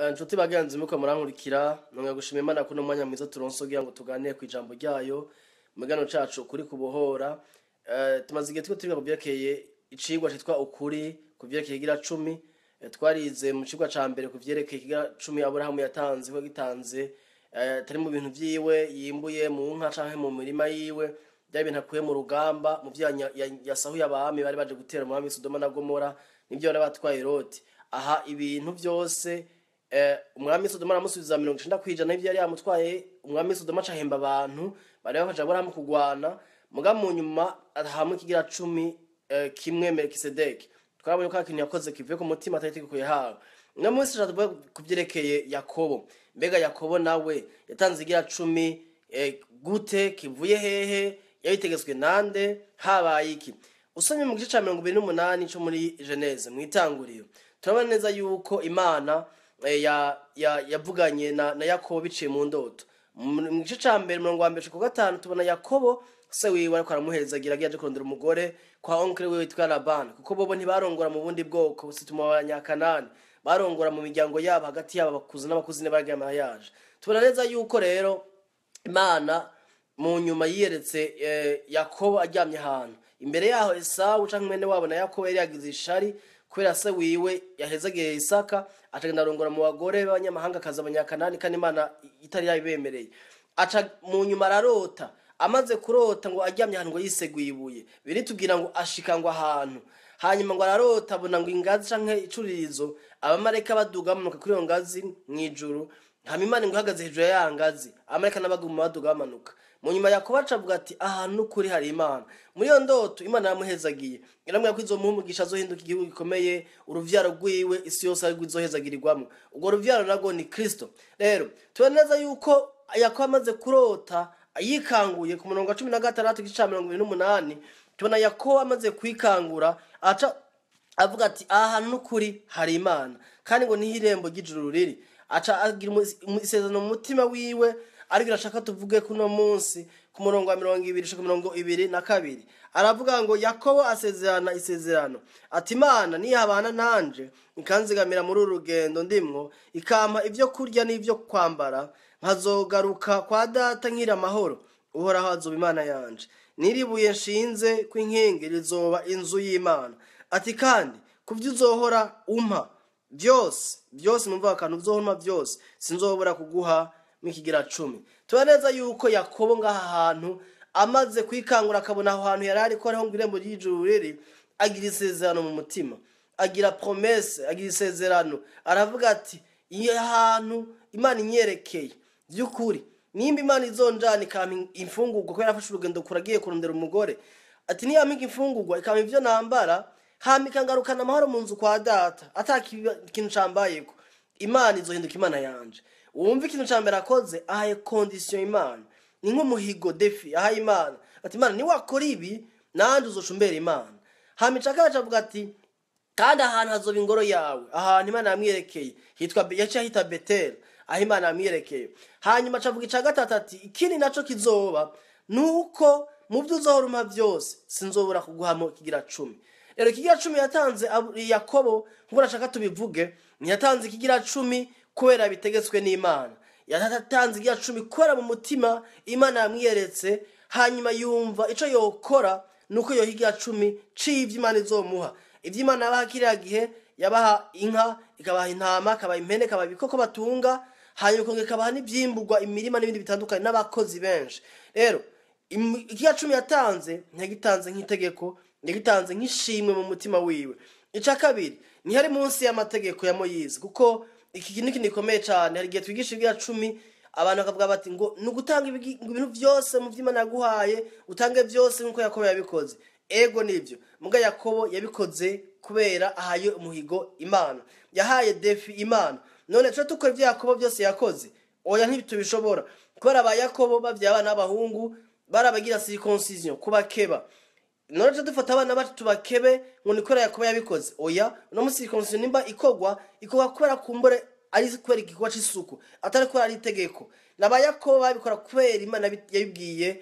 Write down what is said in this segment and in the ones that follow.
Nshuti bagenzi muko murankurikira nonga gushima Imana kuno mwanya mwiza turonso kugira ngo tuganire ku ijambo ryayo mugano cacu kuri kubohora. Tumaze igihe twiga kuvyerekeye icigwa citwa ukuri kuvyerekeye igira 10. Twarize mu cigwa ca mbere kuvyerekeye igira 10 Aburahamu yatanze ko gitanze tari mu bintu vyiwe yimbuye mu nka canke mu mirima yiwe bya bintu akuye mu rugamba mu vyanya yasahuye abami bari baje gutera mu Hami Sodoma na Gomora nivyo bari batwaye Loti. Aha ibintu byose umwami Sodoma aramusubiza 90% n'ivyo yari yamutwaye. Umwami Sodoma cahemba abantu bari bakaja Aburahamu kugwana muga mu nyuma ahamwe kigira 10 kimwe Melkisedeki. Twabonye ko akintu yakoze kivuye ku mutima atayitegekuye hawe. No munsi cyatuvuga kuvyerekeye Yakobo. Mbega Yakobo nawe yatanze igira 10 gute kivuye hehe yabitegetswe nande habaye iki? Usomye mu gice ca 28 cyo muri Genese mwitanguriro turabona neza yuko Imana yavuganye na Yakobo biciye mu ndoto. Mu gice ca mbere 25 tubona Yakobo se wiwe ariko aramuhezagira agiye kurondera umugore kwa oncle wiwe witwa Labani kuko bobo ntibarongora mu bundi bwoko situma abanyakanani barongora mu miryango yabo hagati yabo abakuzi n'abakuzine baragiye mariage. Tubona neza yuko rero Imana mu nyuma yiyeretse Yakobo aryamye ahantu imbere yaho Esau canke mwene wabo na Yakobo yari yagize ishari kubera se wiwe yahezagiye Isaka acagenda arongora mu bagore b'abanyamahanga kaza abanyakanani kandi Imana itari yabibemereye. Aca mu nyuma ararota amaze kurota ngo aryamye ahantu ngo yiseguye ibuye biritubwira ngo ashika ngo ahantu hanyuma ngo ararota abona ngo ingazi canke icuririzo abamareka baduga bamanuka kuri iyo ngazi mwijuru hama Imana ngo ihagaze hejuru ya ngazi abamareka n'abaguma baduga bamanuka. Mu nyuma Yakobo acavuga ati ahantu kuri hari Imana. Muri iyo ndoto Imana yamuhezagiye iramubwira ko izomuhumugisha azohinduka igihugu gikomeye uruvyaro rwiwe isi yose ari izohezagirirwamwe. Ubwo ruvyaro nago ni Kristo. Rero tubona neza yuko Yakobo amaze kurota yikanguye ku murongo wa 16 gice ca 28 tubona Yakobo amaze kwikangura aca avuga ati ahantu kuri hari Imana kandi ngo niho irembo ry'ijuru riri. Aca agira isezerano mu mutima wiwe ariko ashaka tuvuge kuno munsi ku murongo wa 22 aravuga ngo Yakobo asezerana isezerano ati Imana nihabana nanje ikanzigamira muri urugendo ndimwo ikampa ivyo kurya n'ivyo kwambara nkazogaruka kwa data nkira amahoro uhoraho azoba Imana yanje niribuye nshinze kw'inkingi rizoba inzu y'Imana ati kandi kuvyo uzohora umpa byose numva akantu uzohora byose sinzobura kuguha mikigira 10. Tubaneza yuko Yakobo ngaha hantu amaze kwikangura akabona aho hantu yarari ko ariho ngirembo ry'ijuru riri agira isezerano mu mutima agira promesse agira isezerano aravuga ati iyo hantu Imana inyerekeye byukuri nimba Imana izonjana ikampa imfungurwa ko yarafashe urugendo kuragiye kurondera umugore ati niyo amika imfungurwa ikampa ivyo nambara hama ikangarukana amahoro mu nzu kwa data atakintu cambayeko Imana izohinduka Imana yanje. Wumva ikintu cambere akoze ahaye condition Imana ni nk'umuhigo defi ahaye Imana ati Imana ni wakora ibi nanje uzocumbera Imana. Hama icaka avuga ati kandi ahantu hazoba ingoro yawe ahantu Imana yamwerekeye hita Betel aho Imana yamwerekeye. Hanyuma acavuga ica gatatu ati ikindi naco kizoba nuko mu byo uzohora umpa byose sinzobura kuguhamo kigira 10. Rero kigira 10 yatanze Yakobo ngo nashaka tubivuge ntiyatanze kigira 10 kubera bitegetswe n'Imana yatatanze igira 10 kubera mu mutima Imana yamwiyeretse hanyuma yumva ico yokora nuko yo higira 10 civye Imana izomuha. Ivyo Imana yabaha kiriya gihe yabaha inka ikabaha intama kabaha impene kabaha ibikoko batunga hanyuma konge kabaha n'ivyimburwa imirima n'ibindi bitandukanye n'abakozi benshi. Rero ikigira 10 yatanze ntiyagitanze nk'itegeko yagitanze nk'ishimwe mu mutima wiwe. Ica kabiri ni hari munsi y'amategeko ya Moyize kuko iki kintu nikomeye cyane hari gihe twigisha igira 10 abantu bakavuga bati ngo nugutanga ibintu byose mu vy'Imana yaguhaye utange byose nkuko Yakobo yabikoze. Ego nivyo muga Yakobo yabikoze kubera ahaye umuhigo Imana yahaye defi Imana. None cyo tukora ivyo Yakobo byose yakoze oya ntibitubishobora kubera aba Yakobo bavya abana b'abahungu barabagira circoncision kubakeba. None cyo dufata abana bacu tubakebe ngo nikora Yakobo yabikoze oya no musi circoncision nimba ikogwa kubera kumbure ari kwera igikwa c'isuku atari ko ari itegeko. Naba Yakobo babikora kubera Imana yabibwiye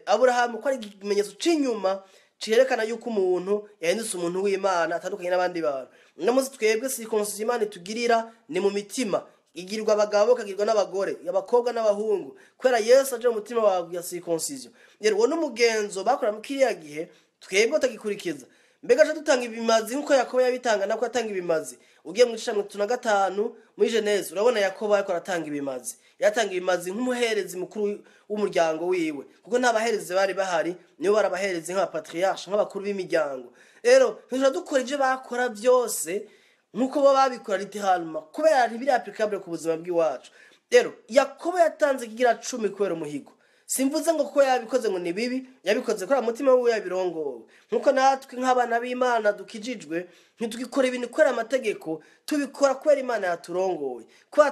Aburahamu ko ari ikimenyetso c'inyuma ciherekana yuko umuntu yahindutse umuntu w'Imana atandukanye n'abandi bantu. no muzi twebwe circoncision Imana itugirira ni mu mitima, igirirwa abagabo kagirwa n'abagore, abakobwa n'abahungu, kwera Yesu aje mu mutima wawe ya circoncision. Rero uwo n'umugenzo bakora mu kiriya gihe twebwe tagikurikiza. Mbega aje dutanga ibimazi nkuko Yakobo yabitanga, nako atanga ibimazi. Ugiye mu gice 5 muri Genese urabona Yakobo ariko aratanga ibimazi. Yatanga ibimazi nk'umuherezi mukuru w'umuryango wiwe, kuko ntabaherezi bari bahari, niyo barabaherezi nk'abapatriarche nk'abakuru b'imiryango. Rero ntuja dukora ivyo bakora byose nkuko bo babikora littéralement, kubera ntibiri applicable ku buzima bw'iwacu. Rero Yakobo yatanze kigira 10 kubera umuhigo. Simvuze ngo kuko yabikoze ngo ni bibi, yabikoze kora mutima wiwe yabirongowe. Nkuko natwe nk'abana b'Imana dukijijwe ntitugikora ibintu kwera amategeko, tubikora kwera Imana yaturongowe. Kwa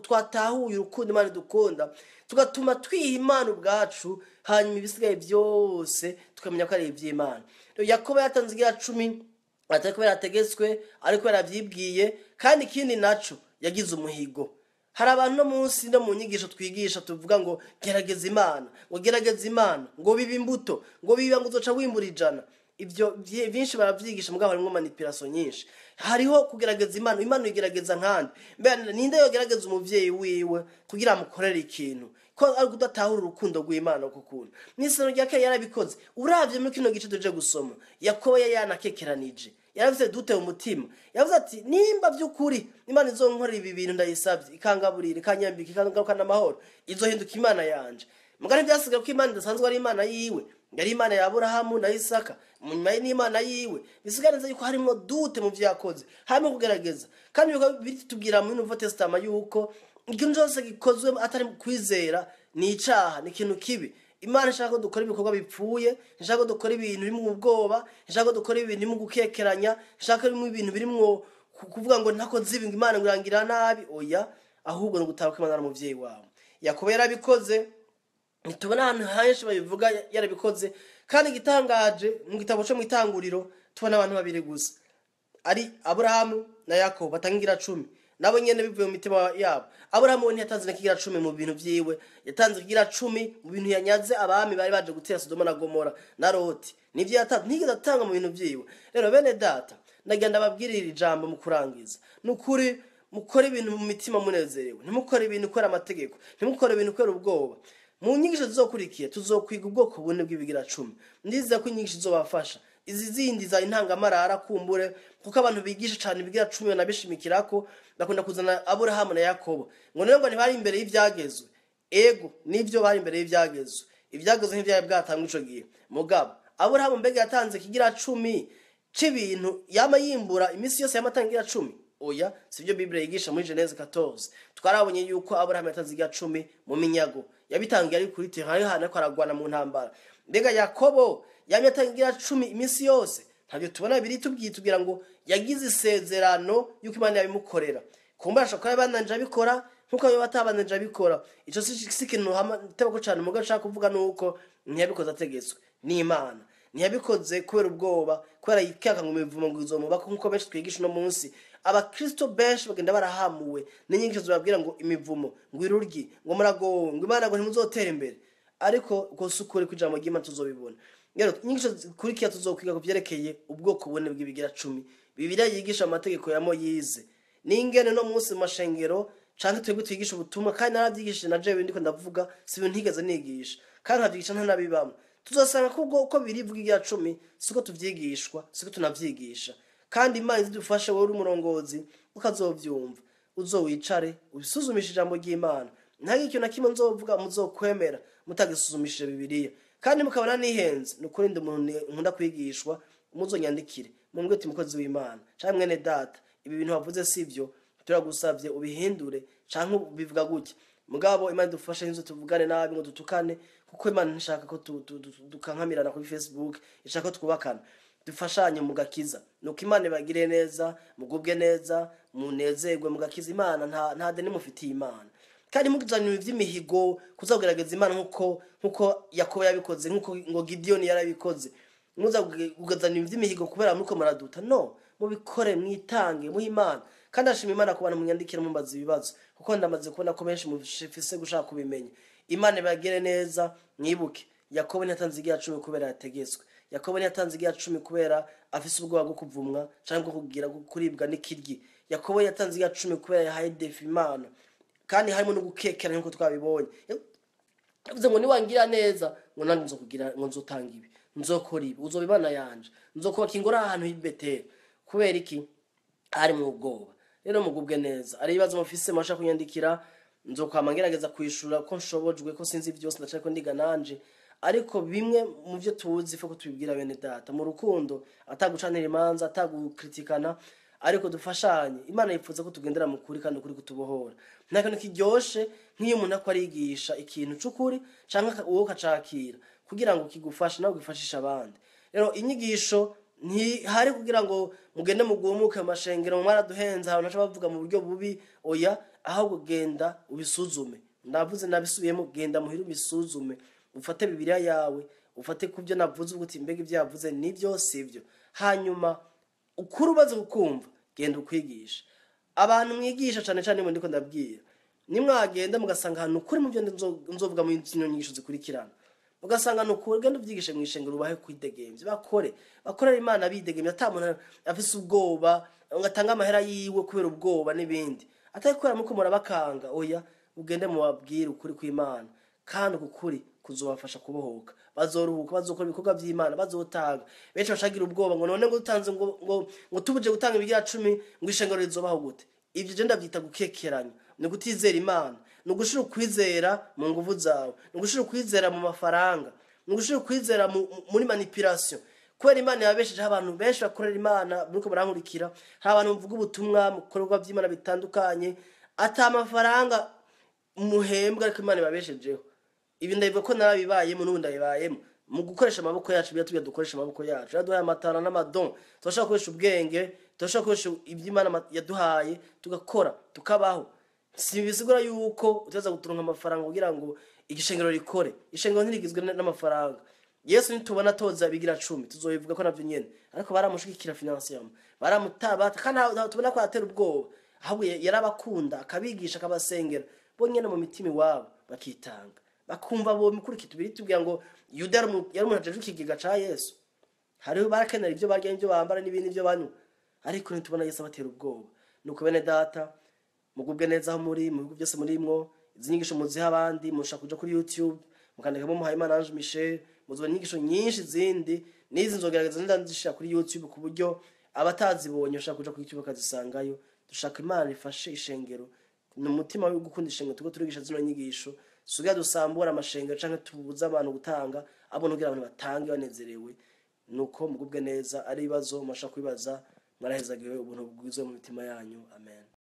twatahuye urukundo Imana dukunda, tugatuma twiha Imana ubwacu, hanyuma ibisigaye byose tukamenya ko ari iby'Imana. Rero Yakobo yatanze kigira 10 atari kubera ategetswe, ariko yaravyibwiye, kandi ikindi naco yagize umuhigo. Hari abantu no munsi no mu nyigisho twigisha tuvuga ngo gerageza Imana, ngo gerageza Imana, ngo biba imbuto, ngo biba ngo uzoca wimbura 100. Ibyo byinshi baravyigisha mugabo harimo manipulation nyinshi. Hariho kugerageza Imana, Imana igerageza nkandi. Mbe ninde yogerageza umuvyeyi wiwe kugira amukorere ikintu ko ari kudatahura urukundo rw'Imana kukuntu. N'isano ryake yarabikoze. Uravye muri kino gice tuje gusoma, Yakobo yanakekeranije. Yaravise dute umutima. Yavuze ati nimba by'ukuri Imana izonkorera ibi bintu ndayisabye, ikangaburira, ikanyambika, ikangaruka n'amahoro, izohinduka Imana yanje. Mugari byasigaye ko Imana idasanzwe ari Imana yiwe, yari Imana ya Aburahamu na Isaka, munyuma y'Imana yiwe. Bisigaye yuko harimo dute mu vyakoze, harimo kugerageza. Kandi yuko bitubwira mu Nouveau Testament yuko ikintu cyose gikozwe atari kwizera ni icaha, ni ikintu kibi. Imana ishaka ko dukora ibikorwa bipfuye, ishaka ko dukora ibintu biri mu bwoba, ishaka ko dukora ibintu biri mu gukekeranya, ishaka ko ibintu biri mu kuvuga ngo ntakoze ibi Imana ngurangira nabi. Oya, ahubwo no gutaruka Imana n'umuvyeyi wawe. Yakobo yarabikoze, nitubona ahantu henshi babivuga yarabikoze, kandi gitangaje mu gitabo cyo mu Itanguriro tubona abantu babiri gusa, ari Aburahamu na Yakobo batangira 10. Nabo nyene bivuye mu mitima yabo. Aburahamu ntiyatanze nakigira 10 mu bintu vyiwe, yatanze kigira 10 mu bintu yanyaze abami bari baje gutera Sodoma na Gomora na Loti. Nivyo yatanze, ntigeze atanga mu bintu vyiwe. Rero bene data, ndagenda babwirira ijambo mu kurangiza. Nukuri mukora ibintu mu mitima munezerewe, ntimukora ibintu kwera amategeko, ntimukora ibintu kwera ubwoba. Mu nyigisho zizokurikiye tuzokwiga ubwoko bune bw'ibigira 10. Ndiza ko inyigisho zobafasha. Izi zindi za intangamarara kumbure, kuko abantu bigisha cyane ibigira 10 nabishimikirako bakunda kuzana Aburahamu na Yakobo. Ngo nero ngo ntibari imbere y'ivyagezwe. Ego nivyo bari imbere y'ivyagezwe. Ivyagezwe ntivyari bwatangwa ico gihe. Mugabo Aburahamu mbega yatanze kigira 10 c'ibintu yama yimbura imisi yose yamatangira 10. Oya, sivyo Bible yigisha muri Genese 14. Twarabonye yuko Aburahamu yatanze kigira 10 mu minyago. Yabitangiye ari kuri terrain hana ko aragwana mu ntambara. Mbega Yakobo yamye atangira 10 imisi yose. Ntabyo tubona biri tubwitugira ngo yagize isezerano yuko Imana yabimukorera. Kumbasha ko yabananje abikora nkuko yo batabananje abikora. Ico si kintu tebako cyane muga nshaka kuvuga nuko ntiyabikoze ategetswe ni Imana. Ntiyabikoze kubera ubwoba, kubera yikaka ngo imivumo ngo izomubaka nkuko benshi twigisha no munsi. Abakristo benshi bagenda barahamuwe n'inyigisho zibabwira ngo imivumo, ngo iruryi, ngo murago, ngo Imana ngo ntimuzotera imbere. Ariko gosukuri kujambo ry'Imana tuzobibona. Rero inyigisho kurikiya tuzokwiga kuvyerekeye ubwoko bune bw'ibigira 10. Bibiliya yigisha amategeko ya Moyize. Ningene no munsi mu mashengero canke twebwe twigisha ubutumwa, kandi naravyigishije na jewe ndiko ndavuga si ibintu ntigeze nigisha, kandi nkavyigisha ntanabibamo. Tuzosanga ko ubwoko birivuga igira 10 siko tuvyigishwa, siko tunavyigisha. Kandi Imana izidufashe wowe uri umurongozi ukazovyumva, uzowicare ubisuzumishe ijambo ry'Imana. Ntagi ikintu nakimwe nzovuga muzokwemera mutagisuzumishije Bibiliya. Kandi mukabana nihenze nukuri ndi umuntu nkunda kwigishwa, muzonyandikire mumbwe ati mukozi w'Imana canke mwene data ibi bintu bavuze sivyo, turagusavye ubihindure canke bivuga gutya. Mugabo Imana dufashe inzo tuvugane nabi ngo dutukane, kuko Imana ntishaka ko dukankamirana kuri Facebook, ishaka ko twubakana. Dufashanye mugakiza, nuko Imana bagire neza, mugubwe neza, munezerwe mugakiza. Imana nta deni mufitiye Imana. Kandi mugizanira ivy'imihigo kuzagerageza Imana nkuko Yakobo yabikoze, nkuko ngo Gideon yarabikoze. Muza kugazanira ivy'imihigo kubera muko maraduta. No, mubikore mwitange mu Imana. Kandi ashima Imana ku bantu munyandikira mumbaza ibibazo, kuko ndamaze kubona ko benshi mufise gushaka kubimenya. Imana bagire neza, mwibuke Yakobo ntatanze igira 10 kubera yategetswe. Yakobo ntiyatanze igihe 10 kubera afise ubwoba bwo kuvumwa cyangwa kugira kuribwa n'ikiryi. Yakobo yatanze igihe 10 kubera yahaye defi Imana, kandi harimo no gukekeranya nkuko twabibonye. Yavuze ngo niwangira neza ngo nanjye nzokugira ngo nzotanga ibi, nzokora ibi, uzobibana yanje, nzokubaka ingoro ahantu h'Ibeteli. Kubera iki? Ari mu bwoba. Rero mugubwe neza. Ari ibibazo mufise masha kunyandikira, nzokwama ngerageza kwishura ko nshobojwe, ko sinzi byose ndacako ndiga nanje, ariko bimwe mu byo tuzi fo ko tubibwira bene data mu rukundo, atagucanira imanza, atagukritikana, ariko dufashanye. Imana yipfuza ko tugendera mu kuri kandi ukuri kutubohora. Nta kintu kiryoshe nk'iyo umuntu akora yigisha ikintu c'ukuri canke uwo kacakira kugira ngo kigufashe nawe gifashisha abandi. Rero inyigisho hari kugira ngo mugende mugumuke amashengero mu mwaraduhenza abantu baca bavuga mu buryo bubi, oya, aho kugenda ubisuzume. Ndavuze nabisubiyemo, genda muhira ubisuzume, ufate Bibiliya yawe, ufate kubyo navuze uguti mbega ibyo yavuze nibyo sivyo, hanyuma ukuri ubaze gukumva genda ukwigisha abantu mwigisha cyane mu ndiko ndabwira. Nimwagenda mugasanga hano ukuri mu byo nzovuga mu nyigisho zikurikirana, ugasanga nukuri genda ubyigishe mu ishengero, ubahe kwidegemvye, bakorera Imana bidegemvye, atamuntu afise ubwoba ngatanga amahera yiwe kubera ubwoba n'ibindi, atakora muko murabakanga, oya, ugende mu babwira ukuri kw'Imana, kandi ukuri kuzobafasha kubohoka, bazoruhuka, bazokora ibikorwa by'Imana, bazotanga. Benshi bashagira ubwoba ngo none ngo utanze ngo tubuje gutanga ibigira 10 ngo ishengero rizobaho gute. Ivyo je ndavyita gukekeranya, ni gutizera Imana, ni gushira ukwizera mu nguvu zawe, ni gushira ukwizera mu mafaranga, ni gushira ukwizera muri manipulation. Kubera Imana yabesheje abantu benshi bakorera Imana, nuko barankurikira, hari abantu mvuga ubutumwa mu bikorwa by'Imana bitandukanye, ata amafaranga muhembwa, ariko Imana yabeshejeho. Ibi ndabivuga ko narabibayemo n'ubundi ndabibayemo. Mu gukoresha amaboko yacu biratubya dukoresha amaboko yacu, yaduhaye amatara n'amadon, turashaka gukoresha ubwenge, turashaka gukoresha iby'Imana yaduhaye, tugakora tukabaho. Si bisigura yuko utaza guturonka amafaranga kugira ngo igishengero rikore. Ishengero ntirigizwe n'amafaranga. Yesu nitubona toza bigira 10 tuzobivuga ko navyo nyene, ariko baramushigikira financièrement, baramutaba kandi tubona ko atera ubwoba, ahubwo yarabakunda akabigisha akabasengera, bo nyene mu mitima iwabo bakitanga, bakumva bo mikuriki tubiri tubwira ngo Yuda yari umuntu ajeje ikigiga ca Yesu. Hariho barakenera ibyo barya, ibyo bambara n'ibindi byo banywa, ariko nitubona Yesu abatera ubwoba. Nuko bene data mugubwe neza aho muri mu bihugu byose murimwo, izi nyigisho muziha abandi, mushaka kuja kuri YouTube mukandikamo Muhayimana Ange Michel, muzobona inyigisho nyinshi zindi, nizi nzogerageza ndandishira kuri YouTube ku buryo abatazibonye ushaka kuja kuri YouTube bakazisangayo. Dushaka Imana ifashe ishengero n'umutima wo gukunda ishengero, tugo turigisha zino nyigisho, sugira dusambura amashengero canke tubuza abantu gutanga, abo nugira abantu batange banezerewe. Nuko mugubwe neza, ari ibibazo mashaka kwibaza, mwarahezagiwe ubuntu bwizo mu mitima yanyu. Amen.